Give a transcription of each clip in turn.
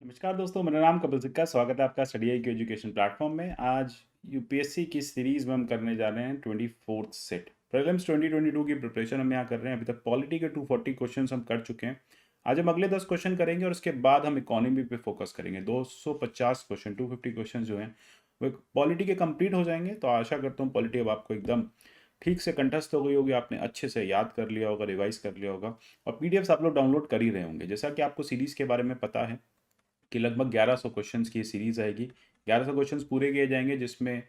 नमस्कार दोस्तों, मेरा नाम कपिल सिक्का। स्वागत है आपका study I Q education platform में। आज यूपीएससी की सीरीज में हम करने जा रहे हैं 24th सेट प्रीलिम्स 2022 की प्रिपरेशन हम यहाँ कर रहे हैं। अभी तक पॉलिटी के 240 क्वेश्चंस हम कर चुके हैं। आज हम अगले 10 क्वेश्चन करेंगे और उसके बाद हम इकोनॉमी पे फोकस करेंगे। 250 क्वेश्चन 250 क्वेश्चन जो हैं वो पॉलिटी के कंप्लीट हो जाएंगे। तो आशा करता हूँ पॉलिटी अब आपको एकदम ठीक से कंठस्थ हो गई होगी, आपने अच्छे से याद कर लिया होगा, रिवाइज कर लिया होगा और पीडीएफ्स आप लोग डाउनलोड कर ही रहे होंगे। जैसा कि आपको सीरीज के बारे में पता है कि लगभग 1100 क्वेश्चंस की सीरीज आएगी। 1100 क्वेश्चंस पूरे किए जाएंगे जिसमें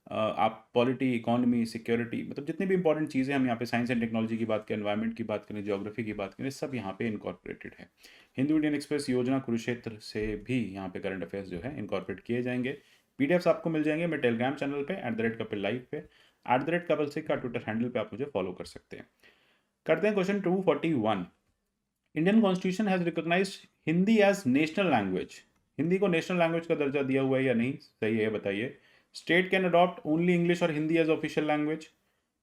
आप पॉलिटी, इकोनॉमी, सिक्योरिटी, मतलब जितनी भी इंपॉर्टेंट चीज़ें हम यहाँ पे साइंस एंड टेक्नोलॉजी की बात करें, एनवायरनमेंट की बात करें, ज्योग्राफी की बात करें, सब यहाँ पे इनकॉर्पोरेटेड है। हिंदू इंडियन एक्सप्रेस योजना, कुरुक्षेत्र से भी यहाँ पे करंट अफेयर्स जो है इनकॉर्पोरेट किए जाएंगे। पीडीएफ्स आपको मिल जाएंगे मेरे टेलीग्राम चैनल पे @कपिल लाइव पे, @कपिल सिक्का ट्विटर हैंडल पे आप मुझे फॉलो कर सकते हैं। करते हैं question 241। Indian constitution has recognised Hindi as national language. Hindi को नेशनल लैंग्वेज का दर्जा दिया हुआ है या नहीं? सही है, बताइए। State can adopt only English or Hindi as official language.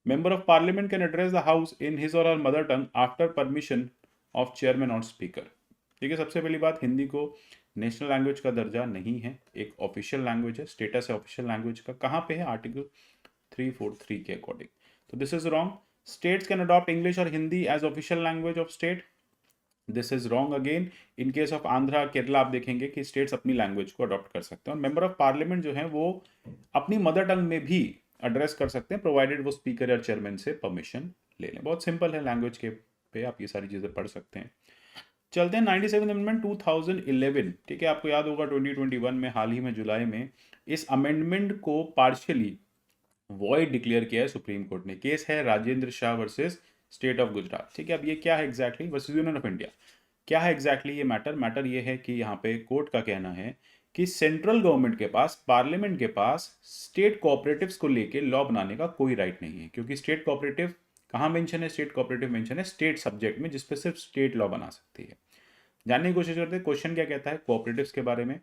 Member of parliament can address the house in his or her mother tongue after permission of chairman or speaker. ठीक है, सबसे पहली बात, हिंदी को नेशनल लैंग्वेज का दर्जा नहीं है, एक ऑफिशियल लैंग्वेज है। स्टेटस है ऑफिशियल लैंग्वेज का, कहाँ पे है? आर्टिकल 343 के अकॉर्डिंग। तो this is wrong. States can adopt English or Hindi as official language of state. This is wrong again. In case of Andhra, Kerala आप देखेंगे कि स्टेट्स अपनी लैंग्वेज को अडॉप्ट कर सकते हैं और मेंबर ऑफ पार्लियामेंट जो है वो अपनी मदर टंग में भी एड्रेस कर सकते हैं, प्रोवाइडेड वो स्पीकर या चेयरमैन से परमिशन ले लें। बहुत सिंपल है, लैंग्वेज के पे आप ये सारी चीज़ें पढ़ सकते हैं। चलते हैं 97 अमेंडमेंट 2011। ठीक है, आपको याद होगा 2021 में, हाल ही में जुलाई में, इस अमेंडमेंट को पार्शियली वॉइड डिक्लेयर किया है सुप्रीम कोर्ट ने। केस है Rajendra Shah versus state of Gujarat. ठीक है, अब ये क्या है exactly? Versus union of India. क्या है एग्जैक्टली ये मैटर ये है कि यहाँ पे कोर्ट का कहना है कि सेंट्रल गवर्नमेंट के पास, पार्लियामेंट के पास स्टेट कोऑपरेटिव्स को लेके लॉ बनाने का कोई राइट नहीं है, क्योंकि स्टेट कोऑपरेटिव कहाँ मेंशन है? स्टेट कोऑपरेटिव मेंशन है स्टेट सब्जेक्ट में, जिसपे सिर्फ स्टेट लॉ बना सकती है। जानने की कोशिश करते हैं क्वेश्चन क्या कहता है कोऑपरेटिव्स के बारे में।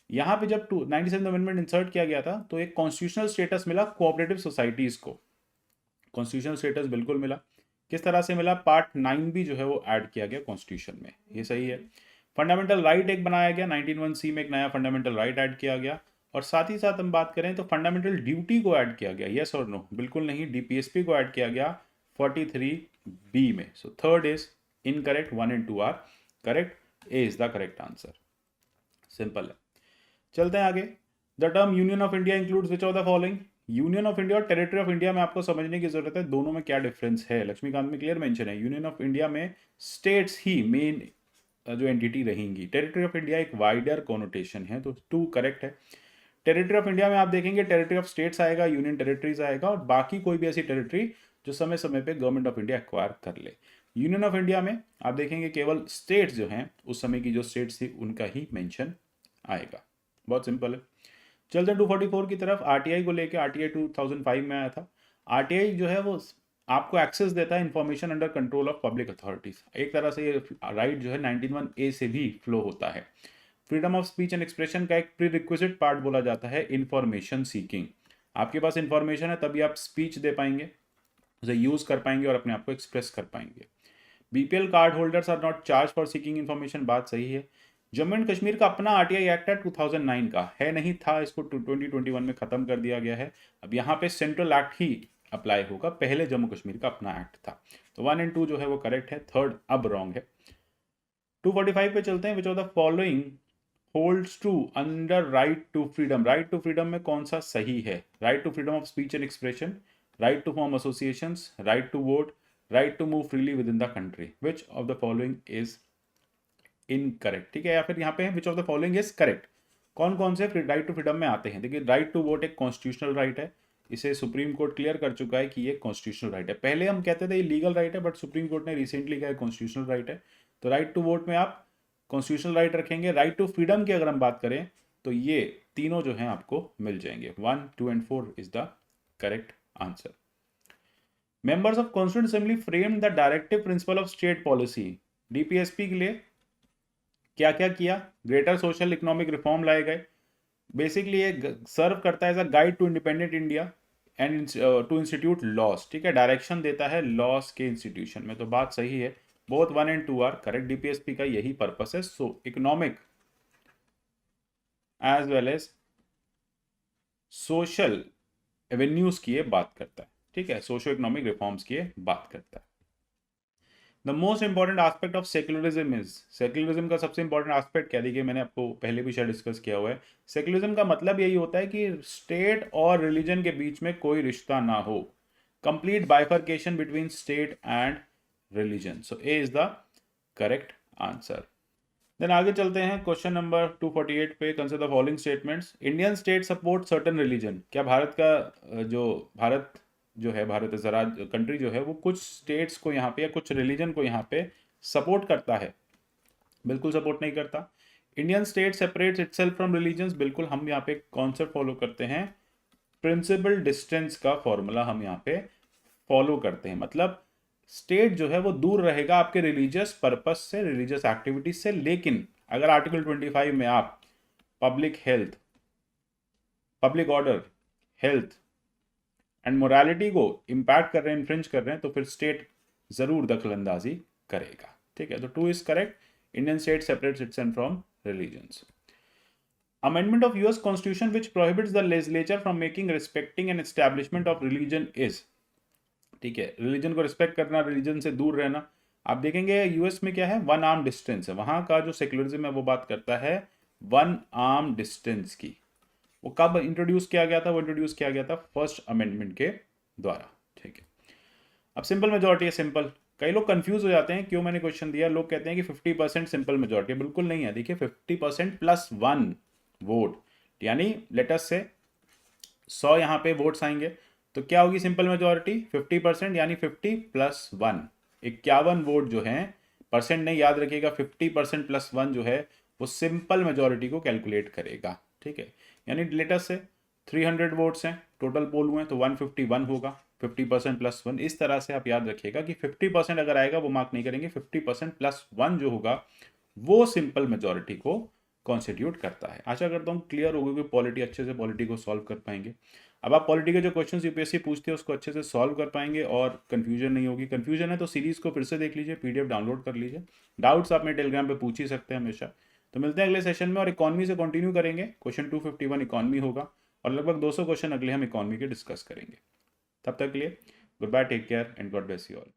यहाँ पे जब 97 अमेंडमेंट इंसर्ट किया गया था तो एक कॉन्स्टिट्यूशनल स्टेटस मिला कोऑपरेटिव सोसाइटीज को। कॉन्स्टिट्यूशनल स्टेटस बिल्कुल मिला। किस तरह से मिला? पार्ट 9 भी जो है वो ऐड किया गया कॉन्स्टिट्यूशन में, ये सही है। फंडामेंटल राइट एक बनाया गया, 19(1)(c) में एक नया फंडामेंटल राइट ऐड किया गया। और साथ ही साथ हम बात करें तो फंडामेंटल ड्यूटी को ऐड किया गया, यस और नो? बिल्कुल नहीं। डीपीएसपी को ऐड किया गया 43B में। So third is incorrect, 1 and 2 are correct. A is the correct answer. Simple है। चलते हैं आगे। The term union of India includes which of the following? Union of India और टेरिटरी ऑफ इंडिया में आपको समझने की जरूरत है, दोनों में क्या डिफरेंस है। लक्ष्मीकांत में क्लियर मेंशन है, यूनियन ऑफ इंडिया में स्टेट्स ही मेन जो एंटिटी रहेंगी। टेरिटरी ऑफ इंडिया एक वाइडर कॉनोटेशन है, तो 2 करेक्ट है। टेरिटरी ऑफ इंडिया में आप देखेंगे टेरिटरी ऑफ स्टेट्स आएगा, यूनियन टेरिटरीज आएगा और बाकी कोई भी ऐसी टेरिटरी जो समय समय पे गवर्नमेंट ऑफ इंडिया एक्वायर कर ले। यूनियन ऑफ इंडिया में आप देखेंगे केवल स्टेट्स जो हैं, उस समय की जो स्टेट्स थी उनका ही मेंशन आएगा। बहुत सिंपल है। चलते हैं 244 की तरफ। आरटीआई को लेकर, आरटीआई 2005 में आया था। आरटीआई जो है वो आपको एक्सेस देता है information under control of public authorities. एक तरह से ये राइट जो है 91A से भी फ्लो होता है। Freedom of speech and expression का एक प्री रिक्विजिट पार्ट बोला जाता है इंफॉर्मेशन सीकिंग। आपके पास इंफॉर्मेशन है तभी आप स्पीच दे पाएंगे, उसे यूज कर पाएंगे और अपने आप को एक्सप्रेस कर पाएंगे। BPL card holders are not charge for seeking information, बात सही है। जम्मू एंड कश्मीर का अपना आरटीआई एक्ट है 2009 का, है नहीं था, इसको 2021 में खत्म कर दिया गया है। अब यहाँ पे सेंट्रल एक्ट ही अप्लाई होगा, पहले जम्मू कश्मीर का अपना एक्ट था। तो 1 and 2 जो है वो करेक्ट है, थर्ड अब रॉन्ग है। 245 पे चलते हैं। Which of the following holds true under right to freedom? Right to freedom में कौन सा सही है? Right to freedom of speech and expression, right to form associations, right to vote, right to move freely within the country. Which of the following is incorrect? ठीक है, या फिर यहाँ पे which of the following is correct. कौन कौन से right to freedom में आते हैं? देखिए, राइट टू वोट एक कॉन्स्टिट्यूशनल राइट है, इसे सुप्रीम कोर्ट क्लियर कर चुका है कि ये कॉन्स्टिट्यूशनल राइट है। पहले हम कहते थे ये लीगल राइट है, बट सुप्रीम कोर्ट ने रिसेंटली कहा कॉन्स्टिट्यूशनल राइट है। तो राइट टू वोट में आप कॉन्स्टिट्यूशनल राइट रखेंगे। राइट टू फ्रीडम की अगर हम बात करें तो ये तीनों जो हैं आपको मिल जाएंगे। 1, 2 and 4 is the correct answer. Members of constituent assembly frame the directive principle of state policy. DPSP के लिए क्या क्या किया? ग्रेटर सोशल इकोनॉमिक रिफॉर्म लाए गए। बेसिकली ये सर्व करता है as a guide to independent India and to institute laws. ठीक है, डायरेक्शन देता है लॉस के इंस्टीट्यूशन में। तो बात सही है, both 1 and 2 are correct. DPSP का यही पर्पस है। So economic as well as social avenues की ये बात करता है, ठीक है, सोशो इकोनॉमिक रिफॉर्म्स की ये बात करता है। The most important aspect of secularism is, secularism का सबसे इंपॉर्टेंट एस्पेक्ट क्या, देखिए मैंने आपको पहले भी शायद डिस्कस किया हुआ है, सेक्युलरिज्म का मतलब यही होता है कि स्टेट और रिलीजन के बीच में कोई रिश्ता ना हो, complete bifurcation between state and religion. So A is the correct answer. Then आगे चलते हैं क्वेश्चन नंबर 248 पे, consider the following statements. Indian state support certain religion, क्या भारत का भारत जो है, भारत एज राज्य कंट्री जो है वो कुछ स्टेट्स को यहाँ पे या कुछ रिलीजन को यहाँ पे सपोर्ट करता है? बिल्कुल सपोर्ट नहीं करता। Indian state separates itself from religions, बिल्कुल हम यहाँ पे कॉन्सेप्ट फॉलो करते हैं, प्रिंसिपल डिस्टेंस का फॉर्मूला हम यहाँ पे फॉलो करते हैं। मतलब स्टेट जो है वो दूर रहेगा आपके रिलीजियस पर्पस से, रिलीजियस एक्टिविटीज से, लेकिन अगर आर्टिकल 25 में आप public health, public order, health and morality को इम्पैक्ट कर रहे हैं, इन्फ्रिंज कर रहे हैं, तो फिर स्टेट जरूर दखलंदाजी करेगा, ठीक है। तो 2 is correct, Indian state separates itself from religions. Amendment of US Constitution which prohibits the legislature from making, respecting and establishment of religion is, ठीक है, रिलीजन को रिस्पेक्ट करना, रिलीजन से दूर रहना। आप देखेंगे यूएस में क्या है, 1 आर्म डिस्टेंस है, वहां का जो सेक्युलरिज्म है वो बात करता है 1 आर्म डिस्टेंस की। वो कब इंट्रोड्यूस किया गया था? वो इंट्रोड्यूस किया गया था फर्स्ट अमेंडमेंट के द्वारा, ठीक है। अब सिंपल मेजोरिटी है, सिंपल, कई लोग कंफ्यूज हो जाते हैं, क्यों मैंने क्वेश्चन दिया, लोग कहते हैं कि 50% सिंपल मेजोरिटी, बिल्कुल नहीं है। देखिए 50% प्लस 1 वोट, यानी लेटस से 100 यहाँ पे वोट्स आएंगे, तो क्या होगी सिंपल मेजोरिटी? 50%, यानी 50 प्लस 1, 51 वोट जो हैं, परसेंट नहीं याद रखिएगा, 50% प्लस 1 जो है वो सिंपल मेजोरिटी को कैलकुलेट करेगा, ठीक है। यानी लेटस से 300 वोट्स हैं, टोटल पोल हुए हैं, तो 151 होगा, 50% प्लस 1, इस तरह से आप याद रखिएगा कि 50% अगर आएगा वो मार्क नहीं करेंगे, 50% प्लस 1 जो होगा वो सिंपल मेजोरिटी को कॉन्स्टिट्यूट करता है। आशा करता हूँ क्लियर होगी कि पॉलिटी अच्छे से पॉलिटी को सॉल्व कर पाएंगे। अब आप पॉलिटी के जो क्वेश्चन यूपीएससी पूछते हैं उसको अच्छे से सॉल्व कर पाएंगे और कंफ्यूजन नहीं होगी। कंफ्यूजन है तो सीरीज को फिर से देख लीजिए, पीडीएफ डाउनलोड कर लीजिए, डाउट्स आप मेरे टेलीग्राम पे पूछ ही सकते हैं हमेशा। तो मिलते हैं अगले सेशन में और इकॉनमी से कंटिन्यू करेंगे, क्वेश्चन 251 इकॉनमी होगा और लगभग 200 क्वेश्चन अगले हम इकॉनमी के डिस्कस करेंगे। तब तक के लिए good bye, take care and God bless you all.